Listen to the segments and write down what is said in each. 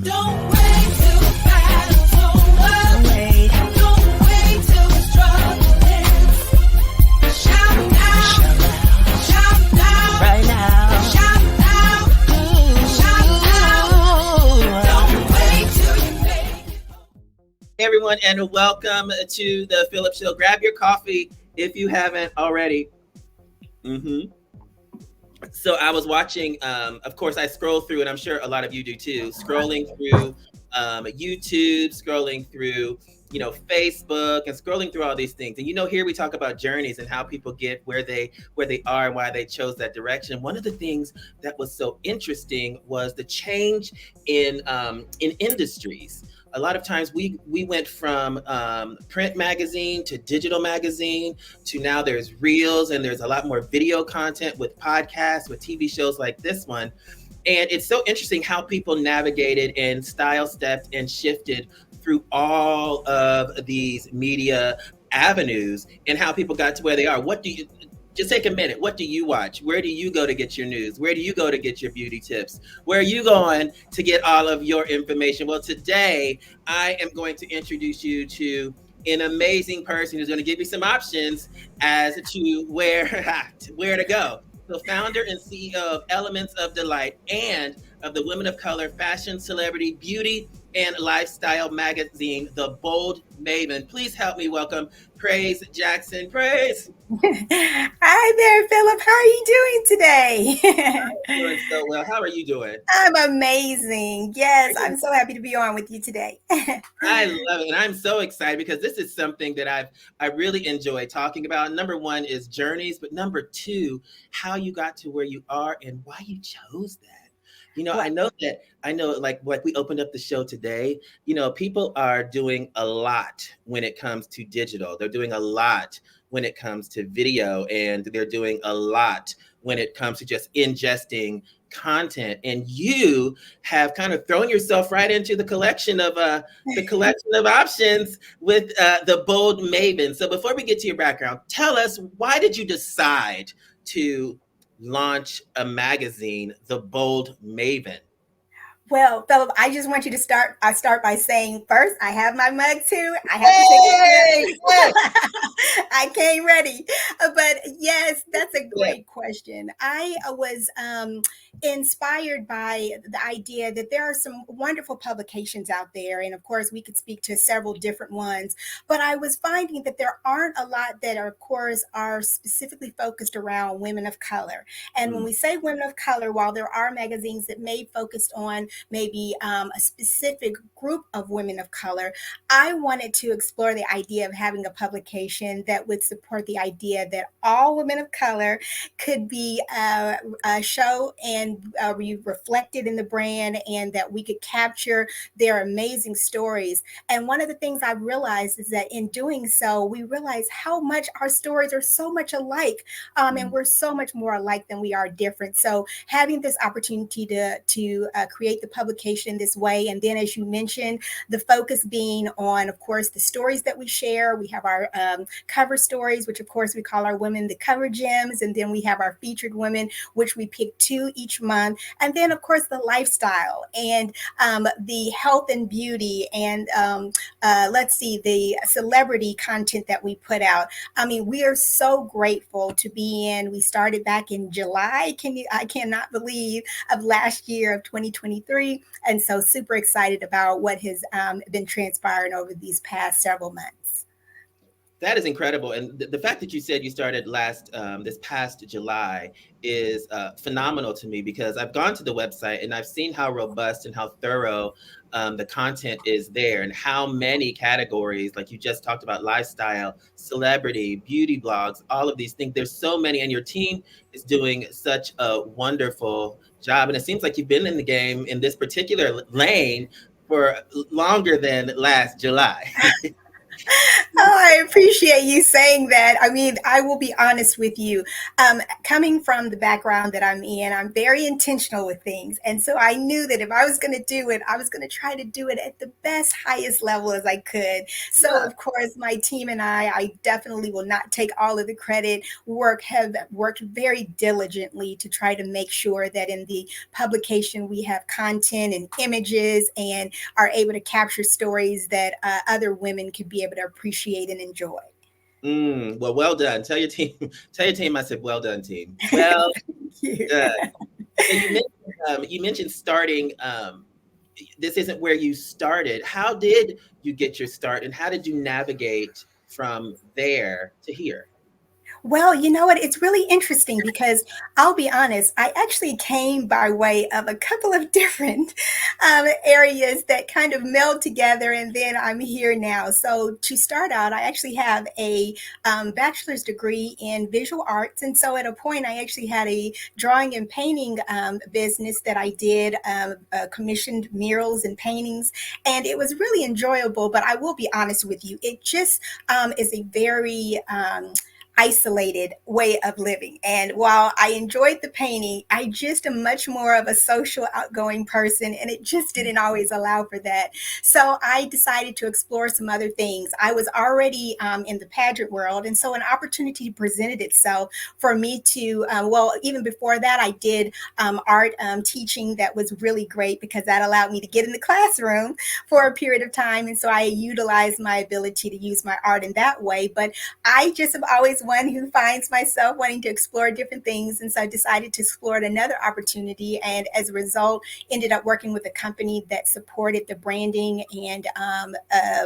Don't wait till the battle's over. Wait. Don't wait till the struggle ends. Shout now. Shout now. Right now. Shout now. Shout now. Don't wait till you make it. Hey everyone, and welcome to the Phillip Show. Grab your coffee if you haven't already. So I was watching, of course, I scroll through, and I'm sure a lot of you do too, scrolling through YouTube, scrolling through, Facebook, and scrolling through all these things. And here we talk about journeys and how people get where they are and why they chose that direction. One of the things that was so interesting was the change in industries. A lot of times we went from print magazine to digital magazine to now there's reels, and there's a lot more video content with podcasts, with TV shows like this one. And it's so interesting how people navigated and style stepped and shifted through all of these media avenues and how people got to where they are. Just take a minute. What do you watch? Where do you go to get your news? Where do you go to get your beauty tips? Where are you going to get all of your information? Well, today I am going to introduce you to an amazing person who's going to give you some options as to where to go. So founder and CEO of Elements of Delight and of the Women of Color Fashion, Celebrity, Beauty, and Lifestyle magazine, The Bold Maven. Please help me welcome Praise Jackson. Praise. Hi there, Phillip. How are you doing today? I'm doing so well. How are you doing? I'm amazing. Yes, I'm so happy to be on with you today. I love it. And I'm so excited because this is something that I really enjoy talking about. Number one is journeys, but number two, how you got to where you are and why you chose that. I know like we opened up the show today, people are doing a lot when it comes to digital. They're doing a lot when it comes to video, and they're doing a lot when it comes to just ingesting content. And you have kind of thrown yourself right into the collection of options with the Bold Maven. So before we get to your background, tell us, why did you decide to launch a magazine, The Bold Maven? Well, Phillip, I just want you to start by saying first, I have my mug too. I have to take it. I came ready. But yes, that's a great question. I was inspired by the idea that there are some wonderful publications out there. And of course, we could speak to several different ones. But I was finding that there aren't a lot that, of course, are specifically focused around women of color. And when we say women of color, while there are magazines that may focus on maybe a specific group of women of color, I wanted to explore the idea of having a publication that would support the idea that all women of color could be show and be reflected in the brand, and that we could capture their amazing stories. And one of the things I've realized is that in doing so, we realize how much our stories are so much alike, and we're so much more alike than we are different. So having this opportunity to create the publication this way, and then as you mentioned, the focus being on, of course, the stories that we share. We have our cover stories, which of course we call our women the cover gems, and then we have our featured women, which we pick 2 each month, and then of course the lifestyle and the health and beauty, and the celebrity content that we put out. I mean, we are so grateful to be in. We started back in July. I cannot believe, of last year of 2023. And so super excited about what has been transpiring over these past several months. That is incredible. And the fact that you said you started this past July is phenomenal to me, because I've gone to the website and I've seen how robust and how thorough the content is there, and how many categories, like you just talked about, lifestyle, celebrity, beauty blogs, all of these things. There's so many, and your team is doing such a wonderful job. And it seems like you've been in the game in this particular lane for longer than last July. Oh, I appreciate you saying that. I mean, I will be honest with you. Coming from the background that I'm in, I'm very intentional with things. And so I knew that if I was going to do it, I was going to try to do it at the best, highest level as I could. So, Yeah. of course, my team and I definitely will not take all of the credit. Have worked very diligently to try to make sure that in the publication we have content and images and are able to capture stories that other women could be able to appreciate and enjoy. Well, well done. Tell your team. Tell your team I said, well done, team. Well Thank you. done. So you mentioned starting. This isn't where you started. How did you get your start, and how did you navigate from there to here? Well, you know what? It's really interesting because I'll be honest, I actually came by way of a couple of different areas that kind of meld together, and then I'm here now. So, to start out, I actually have a bachelor's degree in visual arts. And so, at a point, I actually had a drawing and painting business that I did, commissioned murals and paintings, and it was really enjoyable. But I will be honest with you, it just is a very isolated way of living. And while I enjoyed the painting, I just am much more of a social, outgoing person, and it just didn't always allow for that. So I decided to explore some other things. I was already in the pageant world, and so an opportunity presented itself for me to, well, even before that, I did art teaching that was really great because that allowed me to get in the classroom for a period of time. And so I utilized my ability to use my art in that way. But I just am always one who finds myself wanting to explore different things. And so I decided to explore another opportunity. And as a result, ended up working with a company that supported the branding and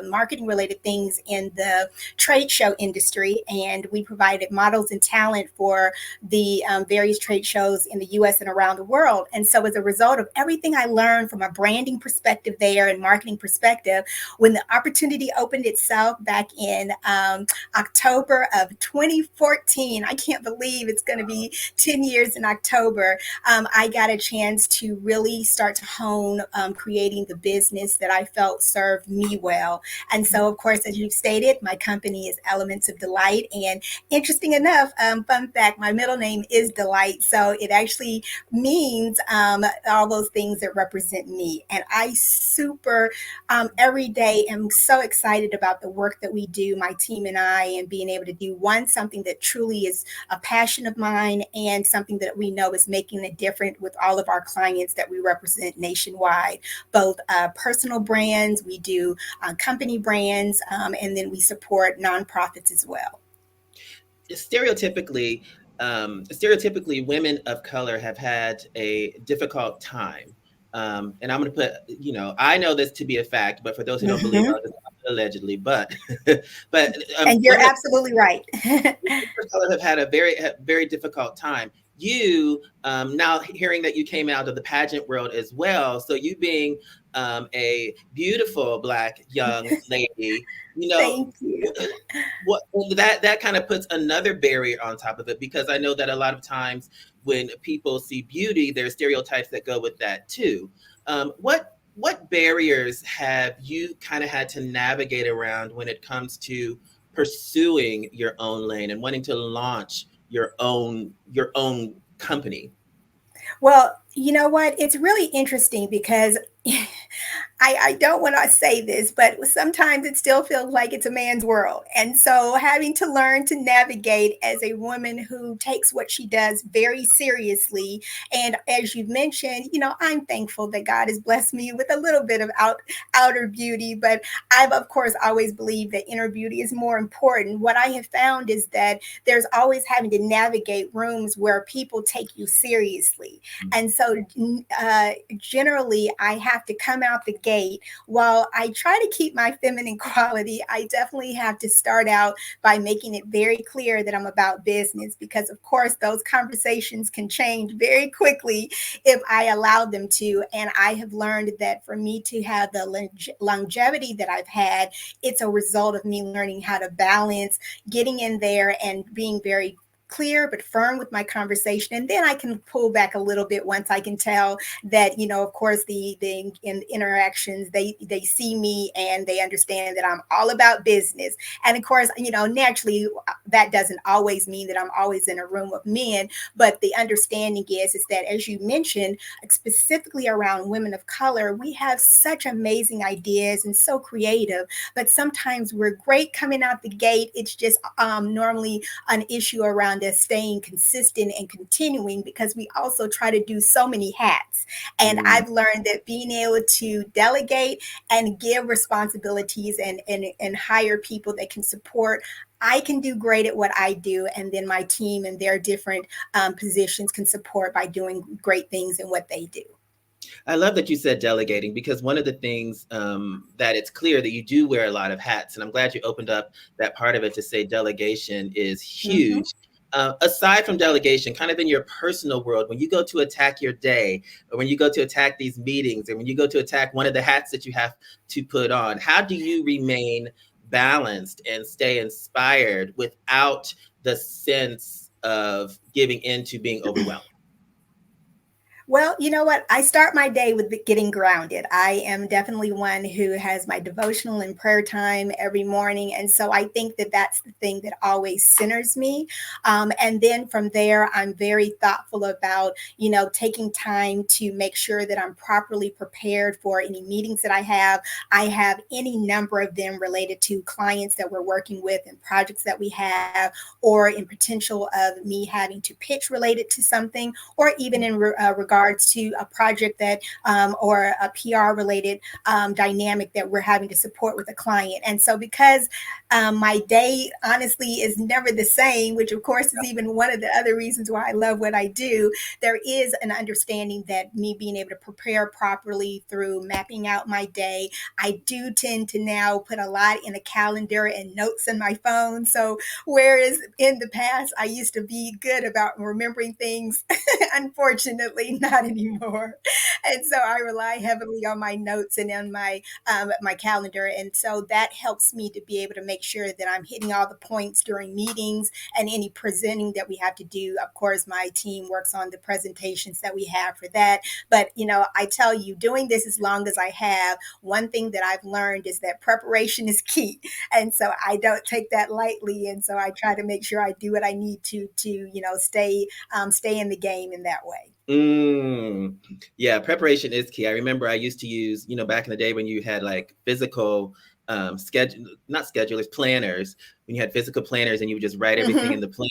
marketing related things in the trade show industry. And we provided models and talent for the various trade shows in the US and around the world. And so as a result of everything I learned from a branding perspective there and marketing perspective, when the opportunity opened itself back in October of 2014. I can't believe it's going to be 10 years in October. I got a chance to really start to hone creating the business that I felt served me well. And so, of course, as you stated, my company is Elements of Delight. And interesting enough, fun fact, my middle name is Delight. So it actually means all those things that represent me. And I super every day am so excited about the work that we do, my team and I, and being able to do one, something that truly is a passion of mine and something that we know is making a difference with all of our clients that we represent nationwide, both personal brands, we do company brands, and then we support nonprofits as well. Stereotypically, stereotypically, women of color have had a difficult time. And I'm going to put, I know this to be a fact, but for those who don't believe, Mhm. I'll just allegedly. But, but And you're women absolutely right. of color have had a very difficult time. You now hearing that you came out of the pageant world as well, so you being a beautiful Black young lady, you know, Thank you. what that kind of puts another barrier on top of it, because I know that a lot of times when people see beauty, there are stereotypes that go with that too. What barriers have you kind of had to navigate around when it comes to pursuing your own lane and wanting to launch your own company? Well, you know what? It's really interesting because I don't want to say this, but sometimes it still feels like it's a man's world. And so having to learn to navigate as a woman who takes what she does very seriously. And as you've mentioned, I'm thankful that God has blessed me with a little bit of outer beauty, but I've, of course, always believed that inner beauty is more important. What I have found is that there's always having to navigate rooms where people take you seriously. And so generally, I have to come out the gate. While I try to keep my feminine quality, I definitely have to start out by making it very clear that I'm about business because, of course, those conversations can change very quickly if I allow them to. And I have learned that for me to have the longevity that I've had, it's a result of me learning how to balance getting in there and being very clear but firm with my conversation, and then I can pull back a little bit once I can tell that, of course, the in interactions, they see me and they understand that I'm all about business. And of course, naturally, that doesn't always mean that I'm always in a room of men, but the understanding is that, as you mentioned, specifically around women of color, we have such amazing ideas and so creative, but sometimes we're great coming out the gate. It's just normally an issue around us staying consistent and continuing, because we also try to do so many hats. And I've learned that being able to delegate and give responsibilities and hire people that can support, I can do great at what I do, and then my team and their different positions can support by doing great things in what they do. I love that you said delegating, because one of the things that it's clear that you do wear a lot of hats. And I'm glad you opened up that part of it to say delegation is Mhm. huge. Aside from delegation, kind of in your personal world, when you go to attack your day, or when you go to attack these meetings, and when you go to attack one of the hats that you have to put on, how do you remain balanced and stay inspired without the sense of giving in to being overwhelmed? Well, you know what? I start my day with getting grounded. I am definitely one who has my devotional and prayer time every morning. And so I think that that's the thing that always centers me. And then from there, I'm very thoughtful about, taking time to make sure that I'm properly prepared for any meetings that I have. I have any number of them related to clients that we're working with and projects that we have, or in potential of me having to pitch related to something, or even in regards to a project that or a PR related dynamic that we're having to support with a client. And so because my day honestly is never the same, which of course is even one of the other reasons why I love what I do, there is an understanding that me being able to prepare properly through mapping out my day. I do tend to now put a lot in a calendar and notes in my phone. So whereas in the past I used to be good about remembering things, unfortunately not anymore. And so I rely heavily on my notes and on my calendar, and so that helps me to be able to make sure that I'm hitting all the points during meetings and any presenting that we have to do. Of course, my team works on the presentations that we have for that. But I tell you, doing this as long as I have, one thing that I've learned is that preparation is key, and so I don't take that lightly. And so I try to make sure I do what I need to stay in the game in that way. Yeah, preparation is key. I remember I used to use, back in the day when you had like physical schedule, not schedulers, planners, when you had physical planners and you would just write everything in Mhm. the plan.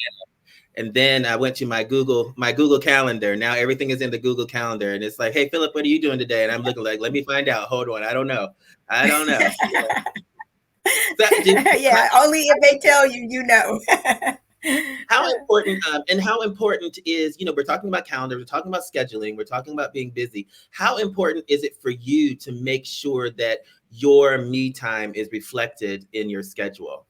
And then I went to my Google Calendar. Now everything is in the Google Calendar, and it's like, hey, Phillip, what are you doing today? And I'm looking like, let me find out. Hold on, I don't know. I don't know. So, Yeah, only if they tell you, how important and how important is, we're talking about calendar, we're talking about scheduling, we're talking about being busy. How important is it for you to make sure that your me time is reflected in your schedule?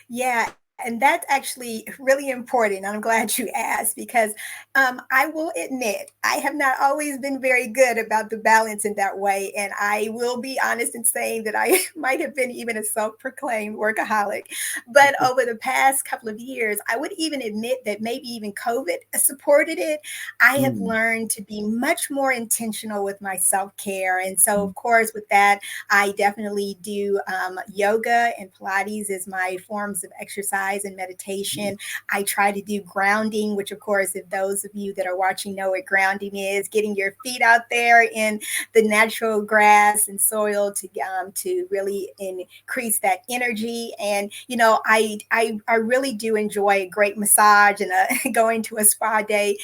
Yeah, and that's actually really important. I'm glad you asked, because I will admit I have not always been very good about the balance in that way. And I will be honest in saying that I might have been even a self proclaimed workaholic. But over the past couple of years, I would even admit that maybe even COVID supported it. I have Mm, learned to be much more intentional with my self care. And so, of course, with that, I definitely do yoga and Pilates as my forms of exercise and meditation. I try to do grounding, which, of course, if those of you that are watching know what grounding is, getting your feet out there in the natural grass and soil to really increase that energy. And I really do enjoy a great massage and going to a spa day.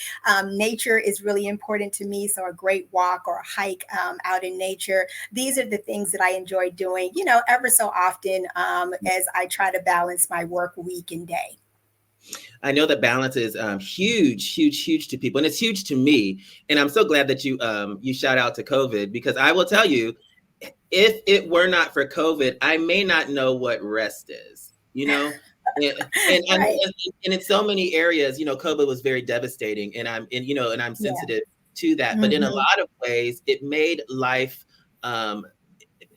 Nature is really important to me, so a great walk or a hike out in nature, these are the things that I enjoy doing, ever so often, as I try to balance my work week and day. I know that balance is huge, huge, huge to people, and it's huge to me. And I'm so glad that you shout out to COVID, because I will tell you, if it were not for COVID, I may not know what rest is. And, Right. and in so many areas, COVID was very devastating, and I'm Yeah. sensitive to that. But in a Hmm. lot of ways, it made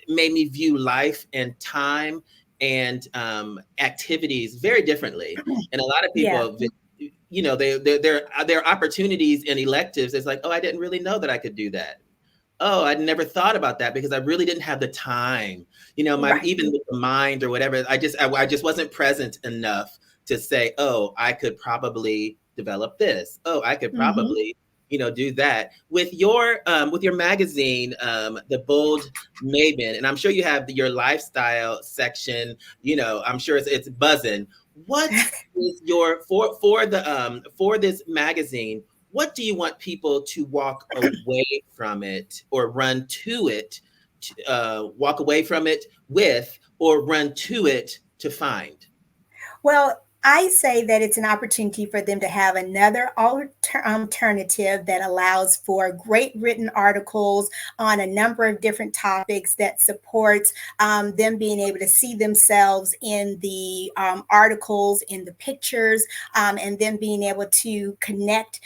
me view life and time and activities very differently. And a lot of Yeah. people, you know, their opportunities and electives. It's like, oh, I didn't really know that I could do that. Oh, I'd never thought about that because I really didn't have the time. You know, my Right. even with the mind or whatever, I just wasn't present enough to say, oh, I could probably develop this. Oh, I could Hmm. probably, you know, do that with your magazine, the Bold Maven, and I'm sure you have your lifestyle section. You know, I'm sure it's buzzing. What is your for this magazine? What do you want people to walk away from it or run to it, walk away from it with, or run to it to find? Well, I say that it's an opportunity for them to have another alternative that allows for great written articles on a number of different topics that supports them being able to see themselves in the articles, in the pictures, and then being able to connect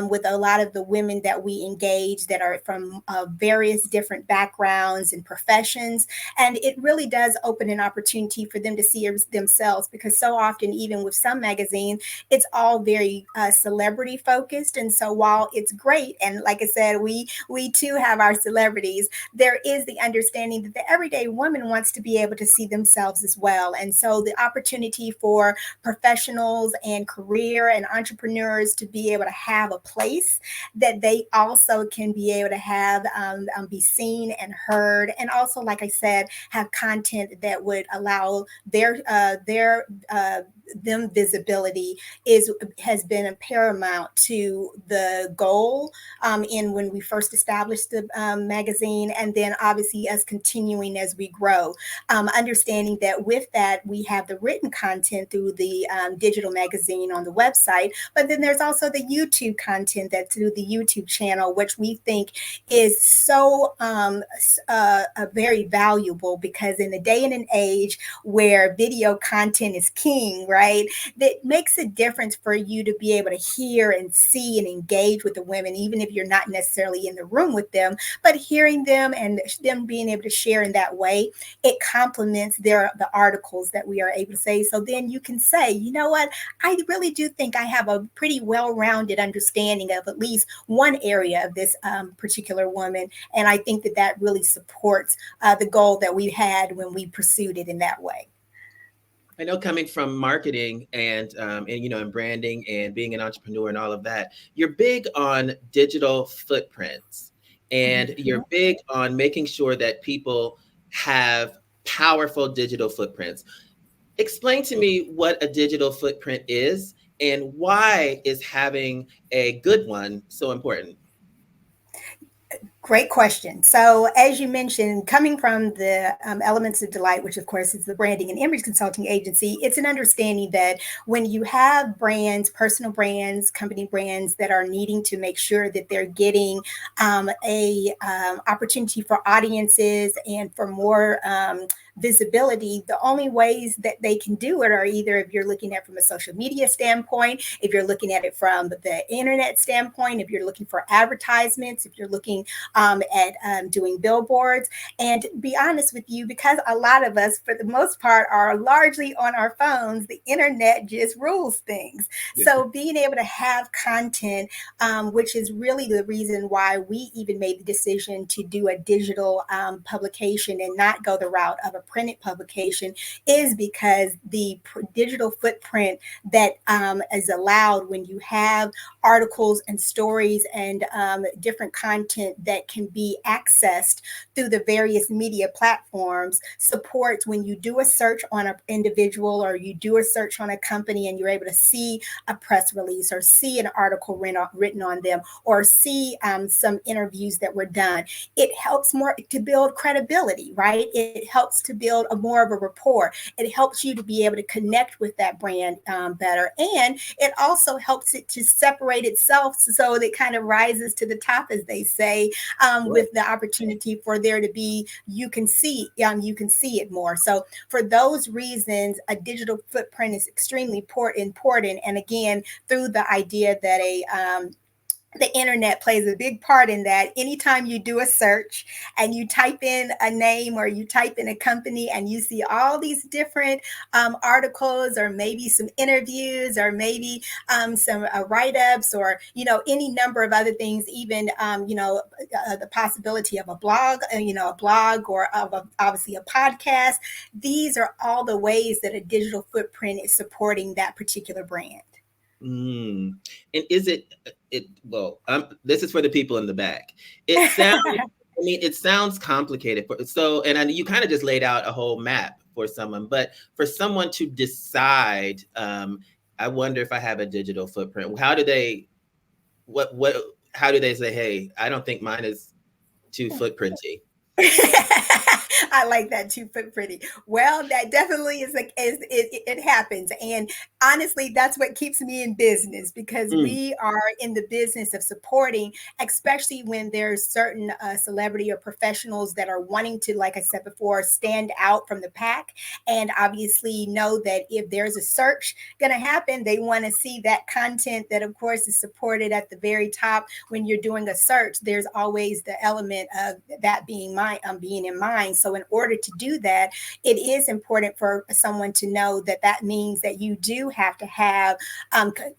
with a lot of the women that we engage that are from various different backgrounds and professions. And it really does open an opportunity for them to see themselves, because so often, even with some magazines, it's all very celebrity focused. And so while it's great, and like I said, we too have our celebrities, there is the understanding that the everyday woman wants to be able to see themselves as well. And so the opportunity for professionals and career and entrepreneurs to be able to have a place that they also can be able to have be seen and heard, and also, like I said, have content that would allow their them visibility is has been a paramount to the goal in when we first established the magazine, and then obviously us continuing as we grow, understanding that with that we have the written content through the digital magazine on the website, but then there's also the YouTube content that's through the YouTube channel, which we think is so very valuable, because in the day and an age where video content is king, right, that makes a difference for you to be able to hear and see and engage with the women, even if you're not necessarily in the room with them, but hearing them and them being able to share in that way, it complements the articles that we are able to say. So then you can say, you know what, I really do think I have a pretty well-rounded understanding of at least one area of this particular woman, and I think that that really supports the goal that we had when we pursued it in that way. I know, coming from marketing and you know, and branding and being an entrepreneur and all of that, you're big on digital footprints, and Mhm. you're big on making sure that people have powerful digital footprints. Explain to me what a digital footprint is, and why is having a good one so important? Great question. So, as you mentioned, coming from the Elements of Delight, which of course is the branding and image consulting agency, it's an understanding that when you have brands, personal brands, company brands that are needing to make sure that they're getting a opportunity for audiences and for more visibility, the only ways that they can do it are either if you're looking at from a social media standpoint, if you're looking at it from the internet standpoint, if you're looking for advertisements, if you're looking at doing billboards. And be honest with you, because a lot of us, for the most part, are largely on our phones, the internet just rules things. So being able to have content, which is really the reason why we even made the decision to do a digital publication and not go the route of a printed publication, is because the digital footprint that is allowed when you have articles and stories and different content that can be accessed through the various media platforms supports when you do a search on an individual or you do a search on a company and you're able to see a press release or see an article written on them or see some interviews that were done. It helps more to build credibility, right? It helps to build a more of a rapport. It helps you to be able to connect with that brand better. And it also helps it to separate itself so that it kind of rises to the top, as they say, with the opportunity for there to be, you can see it more. So for those reasons, a digital footprint is extremely important. And again, through the idea that the internet plays a big part in that. Anytime you do a search and you type in a name or you type in a company and you see all these different articles or maybe some interviews or maybe some write-ups or any number of other things, even the possibility of a blog, a blog or obviously a podcast. These are all the ways that a digital footprint is supporting that particular brand. And is well, this is for the people in the back. It sounds, it sounds complicated. And you kind of just laid out a whole map for someone, but for someone to decide, I wonder if I have a digital footprint. How do they say, hey, I don't think mine is too footprinty? I like that too, pretty. Well, that definitely is it happens. And honestly, that's what keeps me in business, because we are in the business of supporting, especially when there's certain celebrity or professionals that are wanting to, like I said before, stand out from the pack. And obviously know that if there's a search going to happen, they want to see that content that, of course, is supported at the very top. When you're doing a search, there's always the element of that being in mind. So in order to do that, it is important for someone to know that means that you do have to have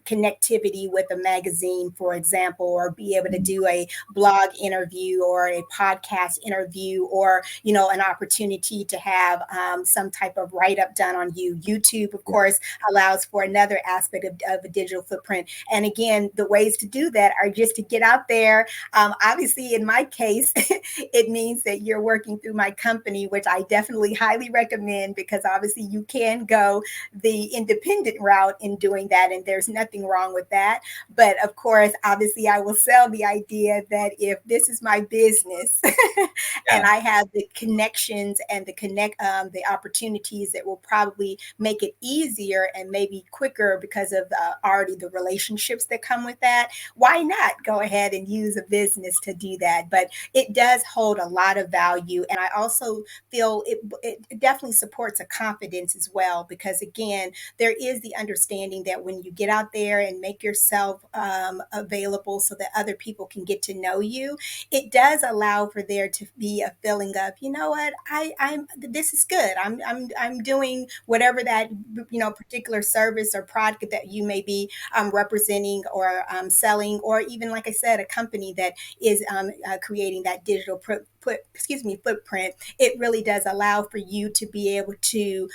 connectivity with a magazine, for example, or be able to do a blog interview or a podcast interview, or an opportunity to have some type of write-up done on you. YouTube, of course, allows for another aspect of a digital footprint. And again, the ways to do that are just to get out there. Obviously, in my case, it means that you're working through my company, which I definitely highly recommend, because obviously you can go the independent route in doing that, and there's nothing wrong with that. But of course, obviously, I will sell the idea that if this is my business and I have the connections and the opportunities that will probably make it easier and maybe quicker because of already the relationships that come with that, why not go ahead and use a business to do that? But it does hold a lot of value. And I also feel it definitely supports a confidence as well, because again, there is the understanding that when you get out there and make yourself available so that other people can get to know you, it does allow for there to be a feeling of, you know what, this is good. I'm doing whatever that particular service or product that you may be representing or selling, or even, like I said, a company that is creating that digital footprint. It really does allow for you to be able to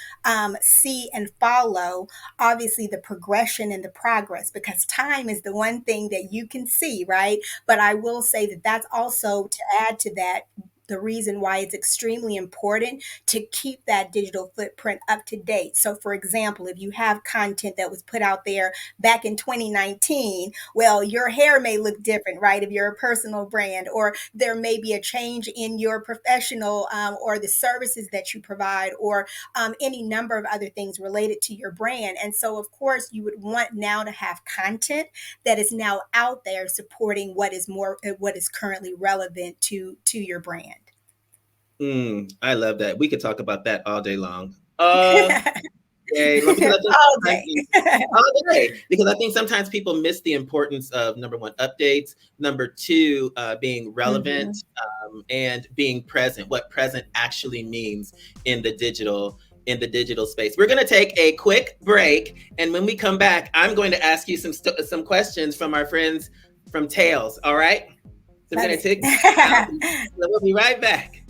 see and follow, obviously, the progression and the progress, because time is the one thing that you can see, right? But I will say that that's also, to add to that, the reason why it's extremely important to keep that digital footprint up to date. So for example, if you have content that was put out there back in 2019, well, your hair may look different, right? If you're a personal brand, or there may be a change in your professional or the services that you provide, or any number of other things related to your brand. And so of course you would want now to have content that is now out there supporting what is currently relevant to your brand. I love that. We could talk about that all day long. All day. All day. Because I think sometimes people miss the importance of, number one, updates, number two, being relevant, and being present, what present actually means in the digital space. We're going to take a quick break, and when we come back, I'm going to ask you some questions from our friends from Tails. All right? So we'll be right back.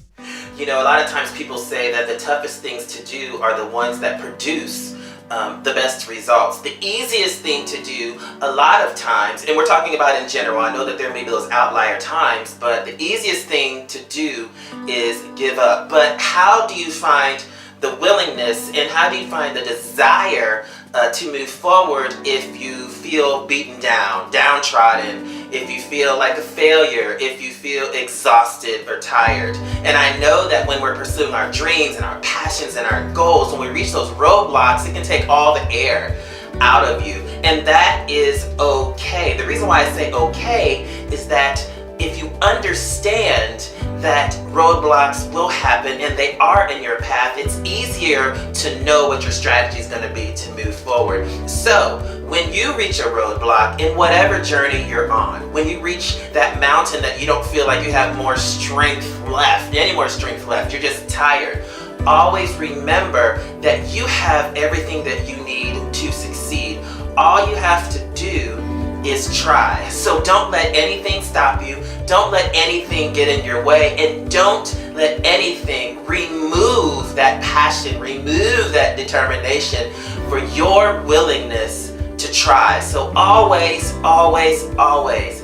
A lot of times people say that the toughest things to do are the ones that produce the best results. The easiest thing to do a lot of times, and we're talking about in general, I know that there may be those outlier times, but the easiest thing to do is give up. But how do you find the willingness, and how do you find the desire to move forward if you feel beaten down, downtrodden, if you feel like a failure, if you feel exhausted or tired? And I know that when we're pursuing our dreams and our passions and our goals, when we reach those roadblocks, it can take all the air out of you. And that is okay. The reason why I say okay is that if you understand that roadblocks will happen, and they are in your path, it's easier to know what your strategy is going to be to move forward. So when you reach a roadblock in whatever journey you're on, when you reach that mountain that you don't feel like you have more strength left, any more strength left, you're just tired, always remember that you have everything that you need to succeed. All you have to do is try. So don't let anything stop you. Don't let anything get in your way, and don't let anything remove that passion, remove that determination for your willingness to try. So always, always, always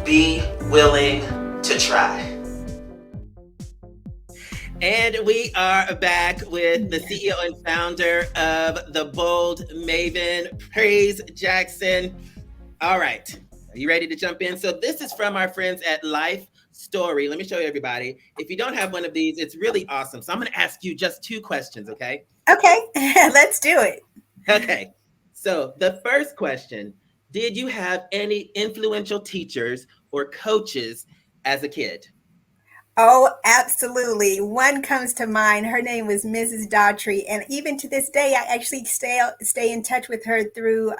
be willing to try. And we are back with the CEO and founder of the Bold Maven, Praise Jackson. All right, are you ready to jump in? So this is from our friends at Life Story. Let me show you everybody. If you don't have one of these, it's really awesome. So I'm going to ask you just 2 questions, okay? Okay, let's do it. Okay, so the first question, did you have any influential teachers or coaches as a kid? Oh, absolutely. One comes to mind. Her name was Mrs. Daughtry. And even to this day, I actually stay in touch with her through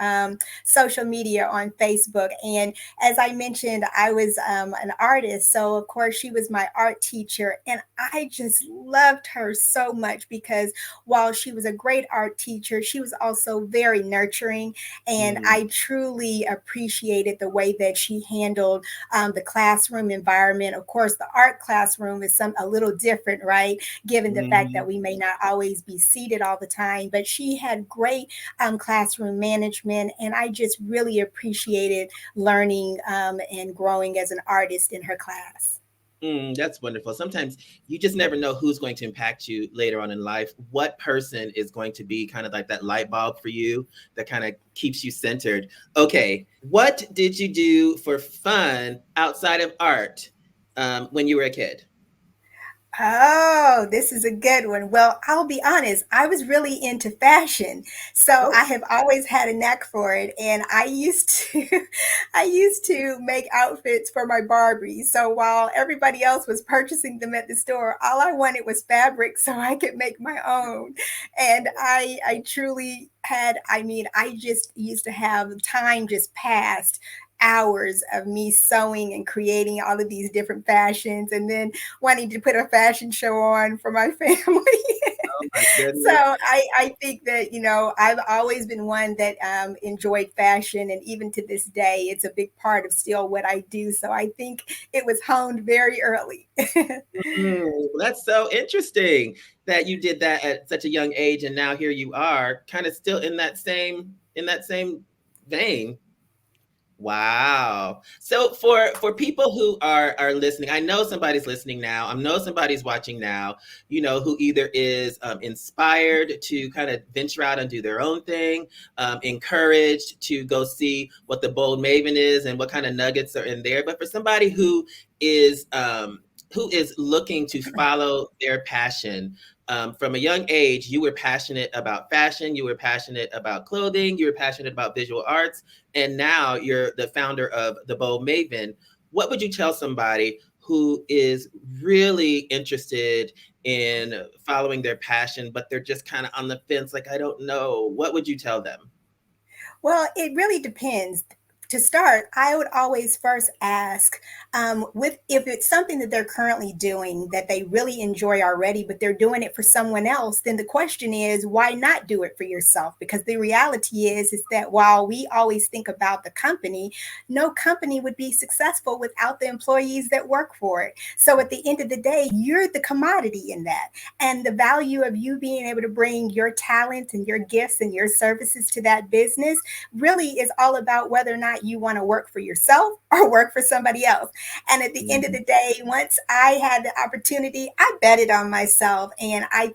social media on Facebook. And as I mentioned, I was an artist. So, of course, she was my art teacher. And I just loved her so much because while she was a great art teacher, she was also very nurturing. And I truly appreciated the way that she handled the classroom environment. Of course, the art classroom is a little different, right? Given the fact that we may not always be seated all the time, but she had great classroom management, and I just really appreciated learning and growing as an artist in her class. That's wonderful. Sometimes you just never know who's going to impact you later on in life. What person is going to be kind of like that light bulb for you that kind of keeps you centered? Okay, what did you do for fun outside of art when you were a kid? Oh, this is a good one. Well, I'll be honest, I was really into fashion. So Oh, I have always had a knack for it. And I used to I used to make outfits for my Barbies. So while everybody else was purchasing them at the store, all I wanted was fabric so I could make my own. And I truly had, I mean, I just used to have time just passed hours of me sewing and creating all of these different fashions and then wanting to put a fashion show on for my family. oh my So goodness. I think that, I've always been one that enjoyed fashion. And even to this day, it's a big part of still what I do. So I think it was honed very early. That's so interesting that you did that at such a young age, and now here you are, kind of still in that same vein. Wow. So for people who are listening, I know somebody's listening now. I know somebody's watching now, who either is inspired to kind of venture out and do their own thing, encouraged to go see what the Bold Maven is and what kind of nuggets are in there. But for somebody who is looking to follow their passion, from a young age, you were passionate about fashion, you were passionate about clothing, you were passionate about visual arts, and now you're the founder of the Bold Maven. What would you tell somebody who is really interested in following their passion, but they're just kind of on the fence, like, I don't know? What would you tell them? Well, it really depends. To start, I would always first ask with if it's something that they're currently doing that they really enjoy already, but they're doing it for someone else, then the question is, why not do it for yourself? Because the reality is that while we always think about the company, no company would be successful without the employees that work for it. So at the end of the day, you're the commodity in that. And the value of you being able to bring your talents and your gifts and your services to that business really is all about whether or not you want to work for yourself or work for somebody else. And at the end of the day, once I had the opportunity, I bet it on myself. And I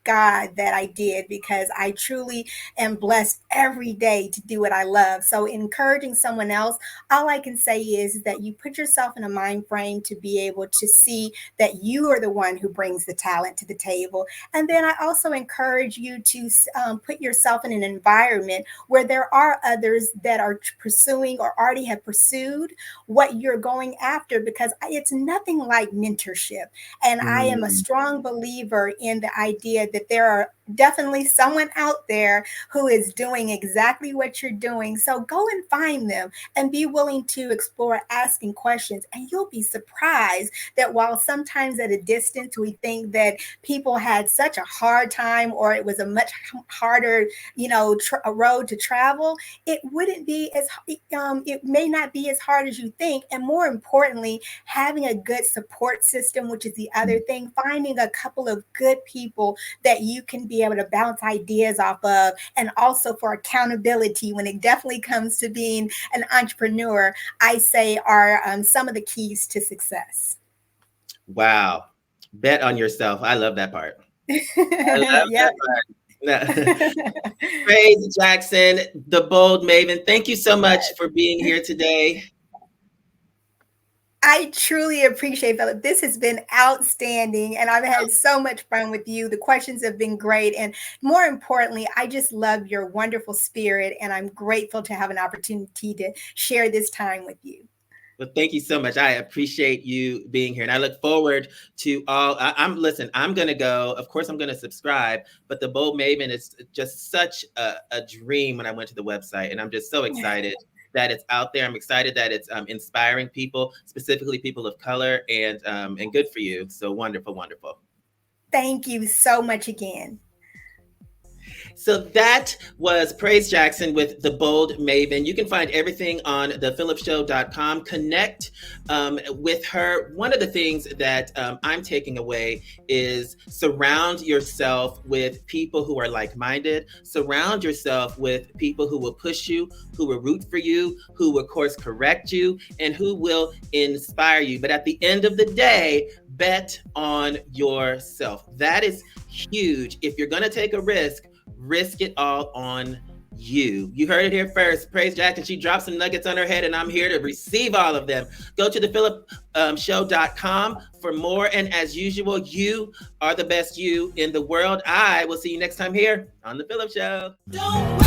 God that I did, because I truly am blessed every day to do what I love. So encouraging someone else, all I can say is that you put yourself in a mind frame to be able to see that you are the one who brings the talent to the table. And then I also encourage you to put yourself in an environment where there are others that are pursuing or already have pursued what you're going after, because it's nothing like mentorship. And I am a strong believer in the idea that there are definitely someone out there who is doing exactly what you're doing. So go and find them and be willing to explore asking questions. And you'll be surprised that while sometimes at a distance we think that people had such a hard time or it was a much harder, a road to travel, it wouldn't be as, it may not be as hard as you think. And more importantly, having a good support system, which is the other thing, finding a couple of good people that you can be able to bounce ideas off of, and also for accountability when it definitely comes to being an entrepreneur, I say are some of the keys to success. Wow. Bet on yourself. I love that part. I love Yep. that part. Praise Jackson, the Bold Maven. Thank you so much for being here today. I truly appreciate, Phillip. This has been outstanding, and I've had so much fun with you. The questions have been great, and more importantly, I just love your wonderful spirit, and I'm grateful to have an opportunity to share this time with you. Well, thank you so much. I appreciate you being here, and I look forward to all. I'm going to go. Of course, I'm going to subscribe. But the Bold Maven is just such a dream when I went to the website, and I'm just so excited that it's out there. I'm excited that it's inspiring people, specifically people of color, and good for you. So wonderful, wonderful. Thank you so much again. So that was Praise Jackson with the Bold Maven. You can find everything on ThePHILLIPShow.com. Connect with her. One of the things that I'm taking away is surround yourself with people who are like-minded. Surround yourself with people who will push you, who will root for you, who will course correct you, and who will inspire you. But at the end of the day, bet on yourself. That is huge. If you're going to take a risk it all on you. You heard it here first. Praise Jackson. She dropped some nuggets on her head, and I'm here to receive all of them. Go to ThePhillipShow.com for more. And as usual, you are the best you in the world. I will see you next time here on The Phillip Show. Don't